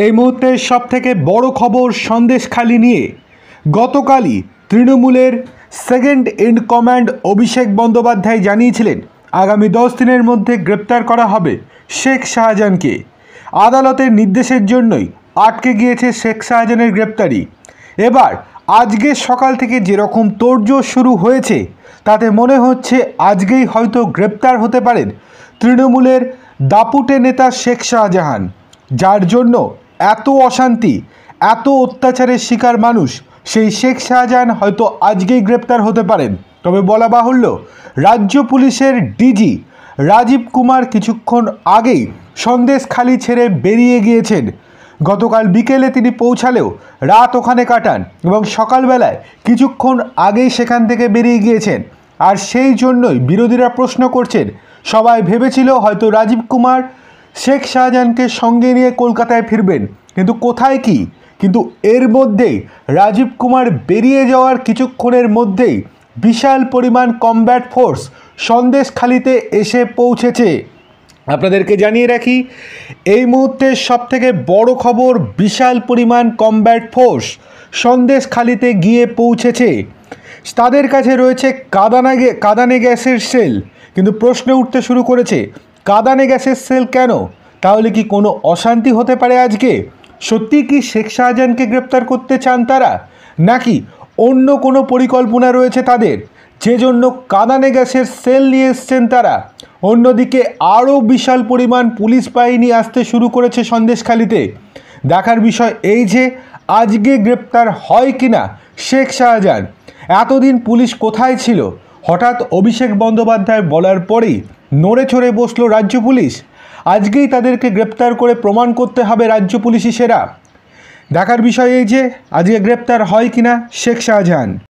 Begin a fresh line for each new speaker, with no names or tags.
এই মুহূর্তের সবথেকে বড় খবর সন্দেশখালি নিয়ে। গতকালই তৃণমূলের second in command Abhishek Bandyopadhyay জানিয়েছিলেন আগামী 10 দিনের মধ্যে গ্রেপ্তার করা হবে শেখ শাহজাহানকে। আদালতের নির্দেশের জন্যই আটকে গিয়েছে শেখ শাহজাহানের গ্রেপ্তারি। এবার আজকে সকাল থেকে যেরকম তোড়জোড় শুরু হয়েছে তাতে মনে হচ্ছে আজকেই হয়তো গ্রেপ্তার হতে পারেন তৃণমূলের দাপুটে নেতা শেখ শাহজাহান, যার জন্য এত অশান্তি, এত অত্যাচারের শিকার মানুষ। সেই শেখ শাহজাহান হয়তো আজকেই গ্রেপ্তার হতে পারেন। তবে বলা বাহুল্য, রাজ্য পুলিশের ডিজি রাজীব কুমার কিছুক্ষণ আগেই সন্দেশখালি ছেড়ে বেরিয়ে গিয়েছেন। গতকাল বিকেলে তিনি পৌঁছালেও রাত ওখানে কাটান এবং সকালবেলায় কিছুক্ষণ আগেই সেখান থেকে বেরিয়ে গিয়েছেন। আর সেই জন্যই বিরোধীরা প্রশ্ন করছেন, সবাই ভেবেছিল হয়তো রাজীব কুমার শেখ শাহজাহানকে সঙ্গে নিয়ে কলকাতায় ফিরবেন, কিন্তু কোথায় কি। কিন্তু এর মধ্যেই রাজীব কুমার বেরিয়ে যাওয়ার কিছুক্ষণের মধ্যেই বিশাল পরিমাণ কমব্যাট ফোর্স সন্দেশখালিতে এসে পৌঁছেছে। আপনাদেরকে জানিয়ে রাখি, এই মুহূর্তের সবথেকে বড় খবর, বিশাল পরিমাণ কমব্যাট ফোর্স সন্দেশখালিতে গিয়ে পৌঁছেছে। তাদের কাছে রয়েছে কাঁদানে গ্যাসের সেল। কিন্তু প্রশ্ন উঠতে শুরু করেছে, কাঁদানে গ্যাসের সেল কেন? তাহলে কি কোনো অশান্তি হতে পারে আজকে? সত্যি কি শেখ শাহজাহানকে গ্রেপ্তার করতে চান তারা, নাকি অন্য কোনো পরিকল্পনা রয়েছে তাদের, যে জন্য কাঁদানে গ্যাসের সেল নিয়ে এসছেন তারা? অন্যদিকে আরও বিশাল পরিমাণ পুলিশ বাহিনী আসতে শুরু করেছে সন্দেশখালিতে। দেখার বিষয় এই যে আজকে গ্রেপ্তার হয় কিনা শেখ শাহজাহান। এতদিন পুলিশ কোথায় ছিল? হঠাৎ অভিষেক বন্দ্যোপাধ্যায় বলার পরেই নড়ে চড়ে বসলো রাজ্য পুলিশ। আজকেই তাদেরকে গ্রেপ্তার করে প্রমাণ করতে হবে রাজ্য পুলিশই সেরা। দেখার বিষয় এই যে আজকে গ্রেপ্তার হয় কিনা শেখ শাহজাহান।